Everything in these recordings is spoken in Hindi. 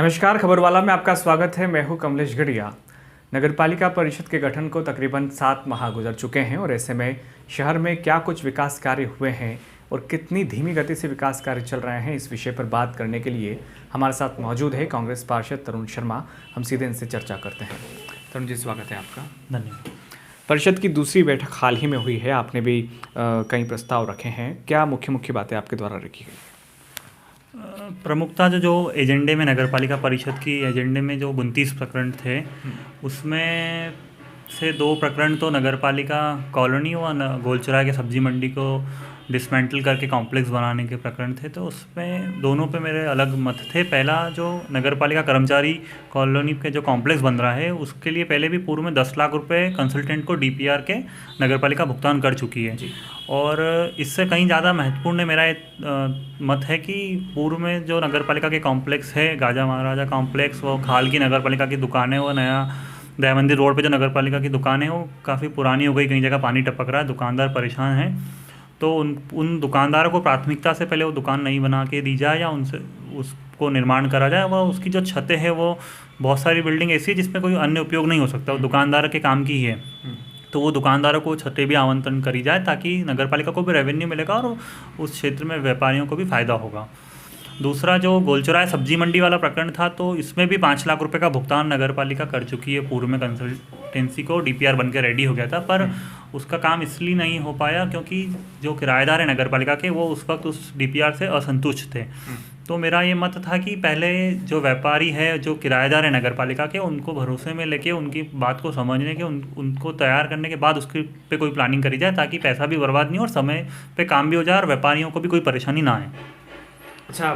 नमस्कार, खबरवाला में आपका स्वागत है। मैं हूं कमलेश गढ़िया। नगरपालिका परिषद के गठन को तकरीबन 7 माह गुजर चुके हैं और ऐसे में शहर में क्या कुछ विकास कार्य हुए हैं और कितनी धीमी गति से विकास कार्य चल रहे हैं, इस विषय पर बात करने के लिए हमारे साथ मौजूद है कांग्रेस पार्षद तरुण शर्मा। हम सीधे इनसे चर्चा करते हैं। तरुण जी, स्वागत है आपका। धन्यवाद। परिषद की दूसरी बैठक हाल ही में हुई है, आपने भी कई प्रस्ताव रखे हैं। क्या मुख्य बातें आपके द्वारा रखी गई? प्रमुखता जो एजेंडे में नगरपालिका परिषद की एजेंडे में जो 29 प्रकरण थे, उसमें से 2 प्रकरण तो नगरपालिका कॉलोनी व गोलचराय के सब्जी मंडी को डिसमेंटल करके कॉम्प्लेक्स बनाने के प्रकरण थे। तो उसमें दोनों पे मेरे अलग मत थे। पहला, जो नगरपालिका कर्मचारी कॉलोनी के जो कॉम्प्लेक्स बन रहा है, उसके लिए पहले भी पूर्व में 10 लाख रुपए कंसल्टेंट को डीपीआर के नगरपालिका भुगतान कर चुकी है। और इससे कहीं ज़्यादा महत्वपूर्ण मेरा मत है कि पूर्व में जो नगरपालिका के कॉम्प्लेक्स है, गाजा महाराजा कॉम्प्लेक्स, वो खाल की नगरपालिका की दुकानें, वो नया दया मंदिर रोड पे जो नगरपालिका की दुकानें हैं, वो काफ़ी पुरानी हो गई, कई जगह पानी टपक रहा है, दुकानदार परेशान हैं। तो उन दुकानदारों को प्राथमिकता से पहले वो दुकान नहीं बना के दी जाए या उनसे उसको निर्माण करा जाए। वह उसकी जो छतें हैं, वो बहुत सारी बिल्डिंग ऐसी है जिसमें कोई अन्य उपयोग नहीं हो सकता, वो दुकानदार के काम की ही है। तो वो दुकानदारों को छतें भी आवंटन करी जाए ताकि नगरपालिका को भी रेवेन्यू मिलेगा और उस क्षेत्र में व्यापारियों को भी फ़ायदा होगा। दूसरा, जो गोलचराय सब्जी मंडी वाला प्रकरण था, तो इसमें भी 5 लाख रुपए का भुगतान नगरपालिका कर चुकी है। पूर्व में कंसल्टेंसी को डीपीआर बन के रेडी हो गया था, पर उसका काम इसलिए नहीं हो पाया क्योंकि जो किराएदार है नगरपालिका के, वो उस वक्त उस डीपीआर से असंतुष्ट थे। तो मेरा ये मत था कि पहले जो व्यापारी है, जो किराएदार है नगरपालिका के, उनको भरोसे में लेके उनकी बात को समझने के उनको तैयार करने के बाद उसके पे कोई प्लानिंग करी जाए ताकि पैसा भी बर्बाद नहीं हो और समय पे काम भी हो जाए और व्यापारियों को भी कोई परेशानी ना आए। अच्छा,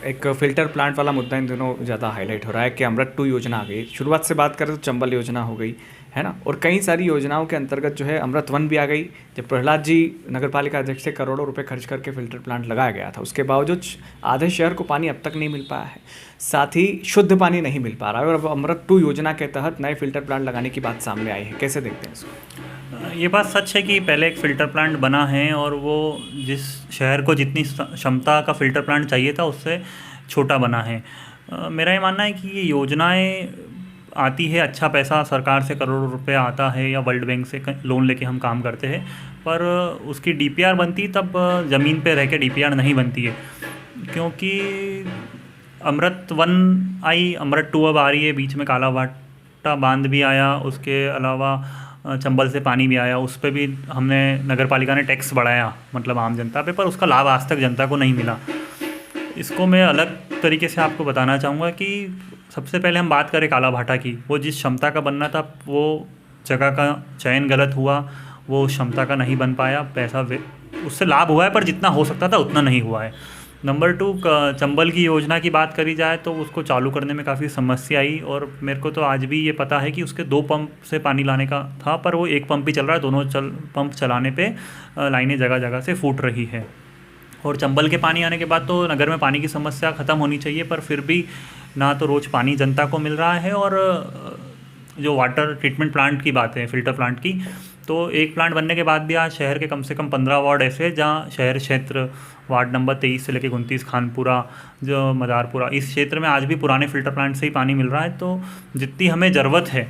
एक फ़िल्टर प्लांट वाला मुद्दा इन दिनों ज़्यादा हाईलाइट हो रहा है कि अमृत 2 योजना आ गई। शुरुआत से बात करें तो चंबल योजना हो गई है ना, और कई सारी योजनाओं के अंतर्गत जो है अमृत 1 भी आ गई। जब प्रहलाद जी नगरपालिका अध्यक्ष से करोड़ों रुपए खर्च करके फ़िल्टर प्लांट लगाया गया था, उसके बावजूद आधे शहर को पानी अब तक नहीं मिल पाया है, साथ ही शुद्ध पानी नहीं मिल पा रहा है। और अब अमृत 2 योजना के तहत नए फ़िल्टर प्लांट लगाने की बात सामने आई है, कैसे देखते हैं इसको? ये बात सच है कि पहले एक फ़िल्टर प्लांट बना है और वो जिस शहर को जितनी क्षमता का फ़िल्टर प्लांट चाहिए था उससे छोटा बना है। मेरा ये मानना है कि ये योजनाएं आती है, अच्छा पैसा सरकार से करोड़ों रुपए आता है या वर्ल्ड बैंक से लोन लेके हम काम करते हैं, पर उसकी डीपीआर बनती तब ज़मीन पे रह के डीपीआर नहीं बनती है। क्योंकि अमृत 1 आई, अमृत 2 अब आ रही है, बीच में कालावाटा बांध भी आया, उसके अलावा चंबल से पानी भी आया, उस पर भी हमने नगरपालिका ने टैक्स बढ़ाया, मतलब आम जनता पे, पर उसका लाभ आज तक जनता को नहीं मिला। इसको मैं अलग तरीके से आपको बताना चाहूँगा कि सबसे पहले हम बात करें कालाभाटा की। वो जिस क्षमता का बनना था, वो जगह का चयन गलत हुआ, वो क्षमता का नहीं बन पाया, पैसा उससे लाभ हुआ है पर जितना हो सकता था उतना नहीं हुआ है। नंबर 2, चंबल की योजना की बात करी जाए तो उसको चालू करने में काफ़ी समस्या आई और मेरे को तो आज भी ये पता है कि उसके 2 पंप से पानी लाने का था, पर वो 1 पंप ही चल रहा है। दोनों पंप चलाने पे लाइनें जगह जगह से फूट रही है। और चंबल के पानी आने के बाद तो नगर में पानी की समस्या ख़त्म होनी चाहिए, पर फिर भी ना तो रोज़ पानी जनता को मिल रहा है। और जो वाटर ट्रीटमेंट प्लांट की बात है, फ़िल्टर प्लांट की, तो एक प्लांट बनने के बाद भी आज शहर के कम से कम 15 वार्ड ऐसे हैं जहाँ शहर क्षेत्र वार्ड नंबर 23 से लेकर 29, खानपुरा, जो मदारपुरा, इस क्षेत्र में आज भी पुराने फ़िल्टर प्लांट से ही पानी मिल रहा है। तो जितनी हमें ज़रूरत है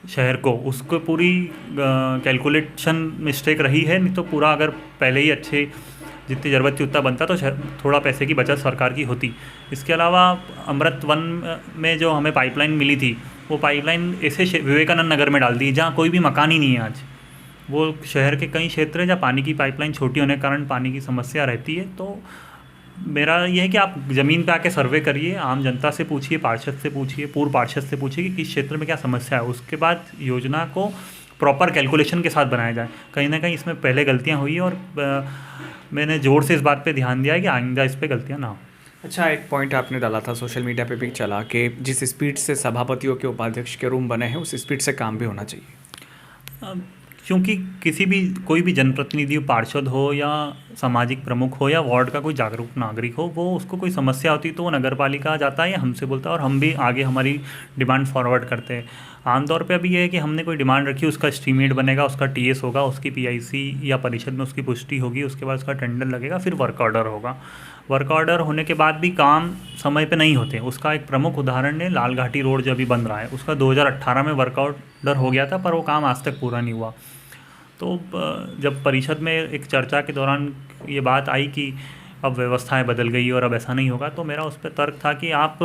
शहर को, उसको पूरी कैलकुलेशन मिस्टेक रही है। नहीं तो पूरा अगर पहले ही अच्छे जितनी ज़रूरत थी उतना बनता तो थोड़ा पैसे की बचत सरकार की होती। इसके अलावा अमृत 1 में जो हमें पाइपलाइन मिली थी, वो पाइपलाइन ऐसे विवेकानंद नगर में डाल दी जहाँ कोई भी मकान ही नहीं है आज। वो शहर के कई क्षेत्र हैं जहाँ पानी की पाइपलाइन छोटी होने के कारण पानी की समस्या रहती है। तो मेरा ये है कि आप ज़मीन पे आके सर्वे करिए, आम जनता से पूछिए, पार्षद से पूछिए, पूर्व पार्षद से पूछिए कि किस क्षेत्र में क्या समस्या है। उसके बाद योजना को प्रॉपर कैलकुलेशन के साथ बनाया जाए। कहीं ना कहीं इसमें पहले गलतियाँ हुई और मैंने ज़ोर से इस बात पे ध्यान दिया है कि आइंदा इस पे गलतियाँ ना हो। अच्छा, एक पॉइंट आपने डाला था, सोशल मीडिया पे भी चला, कि जिस स्पीड से सभापतियों के उपाध्यक्ष के रूम बने हैं उस स्पीड से काम भी होना चाहिए। क्योंकि कोई भी जनप्रतिनिधि, पार्षद हो या सामाजिक प्रमुख हो या वार्ड का कोई जागरूक नागरिक हो, वो उसको कोई समस्या होती तो वो नगरपालिका जाता है या हमसे बोलता है और हम भी आगे हमारी डिमांड फॉरवर्ड करते हैं। आमतौर पे अभी ये है कि हमने कोई डिमांड रखी, उसका एस्टीमेट बनेगा, उसका टीएस होगा, उसकी पीआईसी या परिषद में उसकी पुष्टि होगी, उसके बाद उसका टेंडर लगेगा, फिर वर्क ऑर्डर होगा। वर्क ऑर्डर होने के बाद भी काम समय पे नहीं होते। उसका एक प्रमुख उदाहरण है लाल घाटी रोड जो अभी बन रहा है, उसका 2018 में वर्क ऑर्डर हो गया था, पर वो काम आज तक पूरा नहीं हुआ। तो जब परिषद में एक चर्चा के दौरान ये बात आई कि अब व्यवस्थाएं बदल गई और अब ऐसा नहीं होगा, तो मेरा उस पर तर्क था कि आप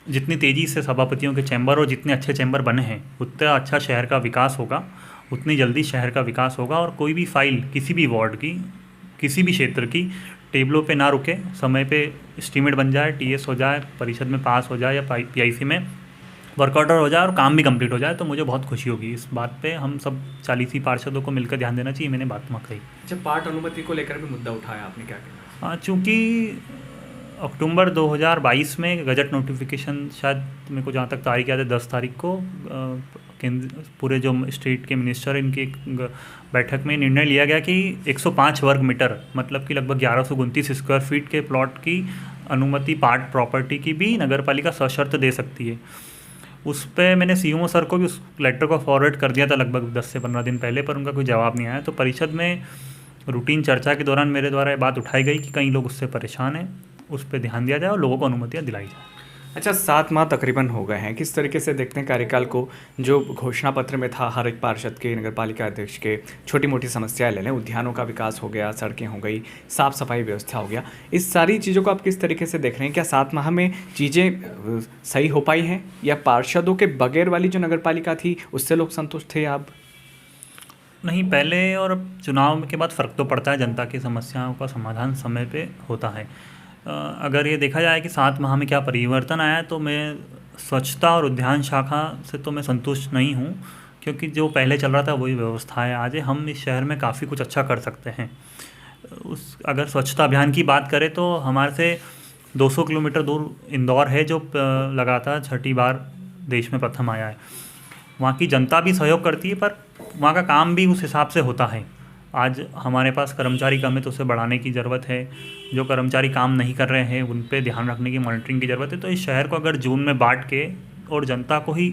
जितनी तेज़ी से सभापतियों के चैम्बर और जितने अच्छे चैम्बर बने हैं उतना अच्छा शहर का विकास होगा, उतनी जल्दी शहर का विकास होगा। और कोई भी फाइल किसी भी वार्ड की, किसी भी क्षेत्र की टेबलों पे ना रुके, समय पे एस्टीमेट बन जाए, टीएस हो जाए, परिषद में पास हो जाए या पीआईसी में वर्क ऑर्डर हो जाए और काम भी कंप्लीट हो जाए, तो मुझे बहुत खुशी होगी। इस बात पे हम सब 40 पार्षदों को मिलकर ध्यान देना चाहिए। मैंने बात वहाँ कही। अच्छा, पार्ट अनुमति को लेकर भी मुद्दा उठाया आपने, क्या कहना? हाँ, चूँकि अक्टूबर 2022 में गजट नोटिफिकेशन, शायद मेरे को जहाँ तक तारीख याद है 10 तारीख को, केंद्र पूरे जो स्टेट के मिनिस्टर, इनकी एक बैठक में निर्णय लिया गया कि 105 वर्ग मीटर मतलब कि लगभग 1129 स्क्वायर फीट के प्लॉट की अनुमति पार्ट प्रॉपर्टी की भी नगरपालिका सशर्त दे सकती है। उस पर मैंने सीएमओ सर को भी उस लेटर को फॉरवर्ड कर दिया था लगभग 10 से 15 दिन पहले, पर उनका कोई जवाब नहीं आया। तो परिषद में रूटीन चर्चा के दौरान मेरे द्वारा ये बात उठाई गई कि कई लोग उससे परेशान हैं, उस पर ध्यान दिया जाए और लोगों को अनुमतियाँ दिलाई जाए। अच्छा, 7 माह तकरीबन हो गए हैं, किस तरीके से देखते हैं कार्यकाल को? जो घोषणा पत्र में था हर एक पार्षद के, नगर पालिका अध्यक्ष के, छोटी मोटी समस्याएं ले लें, उद्यानों का विकास हो गया, सड़कें हो गई, साफ सफाई व्यवस्था हो गया, इस सारी चीज़ों को आप किस तरीके से देख रहे हैं? क्या 7 माह में चीज़ें सही हो पाई हैं, या पार्षदों के बगैर वाली जो नगर पालिका थी उससे लोग संतुष्ट थे? आप नहीं, पहले और अब चुनाव के बाद फ़र्क तो पड़ता है, जनता की समस्याओं का समाधान समय पे होता है। अगर ये देखा जाए कि 7 माह में क्या परिवर्तन आया, तो मैं स्वच्छता और उद्यान शाखा से तो मैं संतुष्ट नहीं हूँ, क्योंकि जो पहले चल रहा था वही व्यवस्था है। आज हम इस शहर में काफ़ी कुछ अच्छा कर सकते हैं। अगर स्वच्छता अभियान की बात करें तो हमारे से 200 किलोमीटर दूर इंदौर है, जो लगातार 6ठी बार देश में प्रथम आया है। वहाँ की जनता भी सहयोग करती है, पर वहाँ का काम भी उस हिसाब से होता है। आज हमारे पास कर्मचारी कम है, तो उसे बढ़ाने की ज़रूरत है। जो कर्मचारी काम नहीं कर रहे हैं उन पे ध्यान रखने की, मॉनिटरिंग की ज़रूरत है। तो इस शहर को अगर जून में बांट के और जनता को ही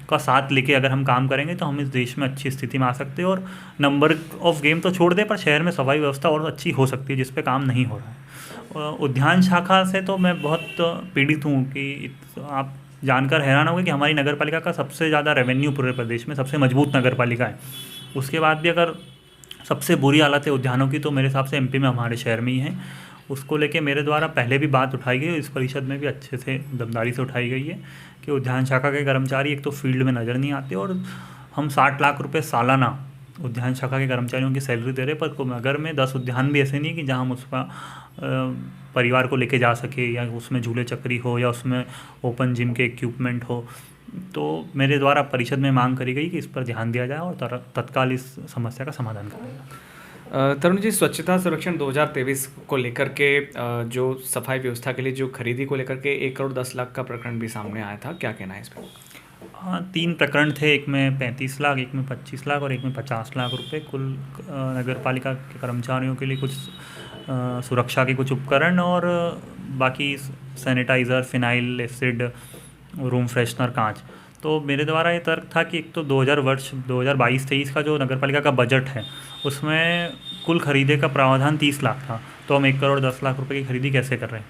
का साथ लेके अगर हम काम करेंगे, तो हम इस देश में अच्छी स्थिति में आ सकते हैं। और नंबर ऑफ गेम तो छोड़ दें, पर शहर में सफाई व्यवस्था और अच्छी हो सकती है, जिस पे काम नहीं हो रहा है। उद्यान शाखा से तो मैं बहुत पीड़ित हूँ कि आप जानकर हैरान होंगे कि हमारी नगर पालिका का सबसे ज़्यादा रेवेन्यू पूरे प्रदेश में, सबसे मजबूत नगर पालिका है। उसके बाद भी अगर सबसे बुरी हालत है उद्यानों की, तो मेरे हिसाब से एमपी में हमारे शहर में ही है। उसको लेके मेरे द्वारा पहले भी बात उठाई गई, इस परिषद में भी अच्छे से दमदारी से उठाई गई है कि उद्यान शाखा के कर्मचारी एक तो फील्ड में नज़र नहीं आते, और हम 60 लाख रुपए सालाना उद्यान शाखा के कर्मचारियों की सैलरी दे रहे, पर नगर में 10 उद्यान भी ऐसे नहीं है कि जहाँ हम उसका परिवार को लेके जा सके, या उसमें झूले चक्री हो, या उसमें ओपन जिम के इक्विपमेंट हो। तो मेरे द्वारा परिषद में मांग करी गई कि इस पर ध्यान दिया जाए और तत्काल इस समस्या का समाधान करें जाए। तरुण जी, स्वच्छता सर्वेक्षण 2023 को लेकर के जो सफाई व्यवस्था के लिए जो खरीदी को लेकर के 1 करोड़ 10 लाख का प्रकरण भी सामने आया था, क्या कहना है इस पर? हाँ, 3 प्रकरण थे, एक में 35 लाख, एक में 25 लाख और एक में 50 लाख रुपए कुल नगर पालिका के कर्मचारियों के लिए कुछ सुरक्षा के कुछ उपकरण, और बाकी sanitiser, phenyl, acid, room freshener, कांच। तो मेरे द्वारा ये तर्क था कि एक तो 2022-23 का जो नगर पालिका का बजट है, उसमें कुल खरीदे का प्रावधान 30 लाख था, तो हम 1 करोड़ 10 लाख रुपए की खरीदी कैसे कर रहे हैं।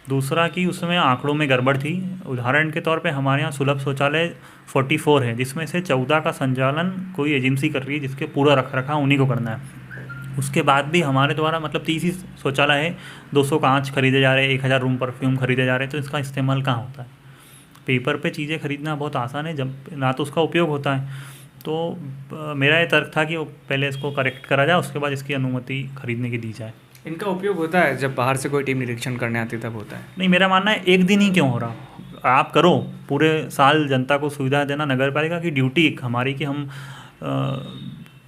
दूसरा कि उसमें आंकड़ों में गड़बड़ थी। उदाहरण के तौर पे हमारे यहाँ सुलभ शौचालय 44 है, जिसमें से 14 का संचालन कोई एजेंसी कर रही है, जिसके पूरा रख रखाव उन्हीं को करना है। उसके बाद भी हमारे द्वारा मतलब 30 ही शौचालय है, 200 कांच खरीदे जा रहे हैं, 1000 रूम परफ्यूम खरीदे जा रहे हैं, तो इसका इस्तेमाल कहाँ होता है? पेपर पे चीज़ें खरीदना बहुत आसान है, जब ना तो उसका उपयोग होता है। तो मेरा ये तर्क था कि पहले इसको करेक्ट करा जाए, उसके बाद इसकी अनुमति खरीदने की दी जाए। इनका उपयोग होता है जब बाहर से कोई टीम निरीक्षण करने आती है, तब होता है? नहीं, मेरा मानना है एक दिन ही क्यों हो रहा, आप करो पूरे साल जनता को सुविधा देना। नगर पालिका की ड्यूटी हमारी कि हम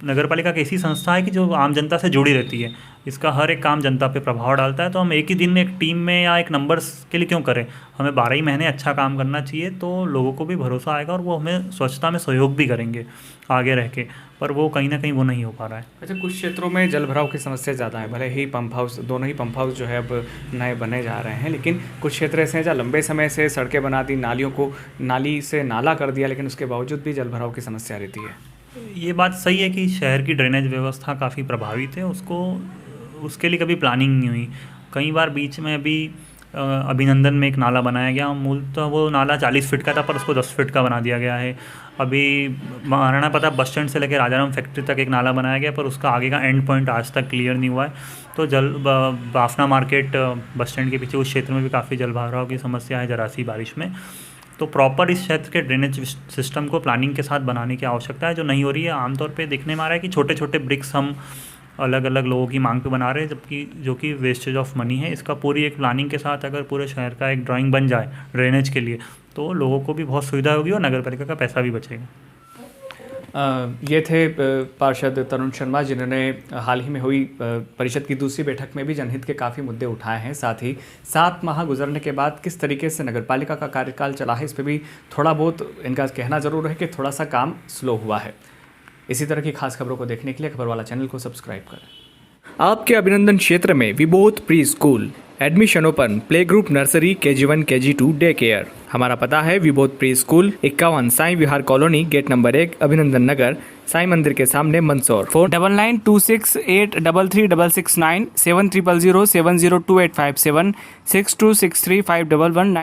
नगर पालिका की ऐसी संस्था है कि जो आम जनता से जुड़ी रहती है, इसका हर एक काम जनता पे प्रभाव डालता है। तो हम एक ही दिन में एक टीम में या एक नंबर्स के लिए क्यों करें? हमें 12 ही महीने अच्छा काम करना चाहिए, तो लोगों को भी भरोसा आएगा और वो हमें स्वच्छता में सहयोग भी करेंगे आगे रह के, पर वो कहीं ना कहीं वो नहीं हो पा रहा है। अच्छा, कुछ क्षेत्रों में जल भराव की समस्या ज़्यादा है, भले ही पंप हाउस, दोनों ही पंप हाउस जो है अब नए बने जा रहे हैं, लेकिन कुछ क्षेत्र ऐसे हैं जहाँ लंबे समय से सड़कें बना दी, नालियों को नाली से नाला कर दिया, लेकिन उसके बावजूद भी जल भराव की समस्या रहती है। ये बात सही है कि शहर की ड्रेनेज व्यवस्था काफ़ी प्रभावित है, उसके लिए कभी प्लानिंग नहीं हुई। कई बार बीच में अभी अभिनंदन में एक नाला बनाया गया, मूलतः वो नाला 40 फीट का था पर उसको 10 फीट का बना दिया गया है। अभी महाराणा प्रताप बस स्टैंड से लेकर राजाराम फैक्ट्री तक एक नाला बनाया गया पर उसका आगे का एंड पॉइंट आज तक क्लियर नहीं हुआ है। तो बाफना मार्केट बस स्टैंड के पीछे उस क्षेत्र में भी काफ़ी जल भराव की समस्या है जरा सी बारिश में। तो प्रॉपर इस क्षेत्र के ड्रेनेज सिस्टम को प्लानिंग के साथ बनाने की आवश्यकता है, जो नहीं हो रही है। आमतौर पे देखने में आ रहा है कि छोटे छोटे ब्रिक्स हम अलग अलग लोगों की मांग पे बना रहे हैं, जबकि जो कि वेस्टेज ऑफ मनी है। इसका पूरी एक प्लानिंग के साथ अगर पूरे शहर का एक ड्राइंग बन जाए ड्रेनेज के लिए तो लोगों को भी बहुत सुविधा होगी और नगर पालिका का पैसा भी बचेगा। ये थे पार्षद तरुण शर्मा, जिन्होंने हाल ही में हुई परिषद की दूसरी बैठक में भी जनहित के काफ़ी मुद्दे उठाए हैं। साथ ही 7 माह गुजरने के बाद किस तरीके से नगरपालिका का कार्यकाल चला है, इस पर भी थोड़ा बहुत इनका कहना ज़रूर है कि थोड़ा सा काम स्लो हुआ है। इसी तरह की खास खबरों को देखने के लिए खबर वाला चैनल को सब्सक्राइब करें। आपके अभिनंदन क्षेत्र में Vibodh pre school, admission open, play group, nursery, KG1, KG2, day care. हमारा पता है Vibodh pre school 51 Sai Vihar colony, gate number 1, Abhinandan नगर, साई मंदिर के सामने, मंदसौर। 499268336669 7007028557 62635119।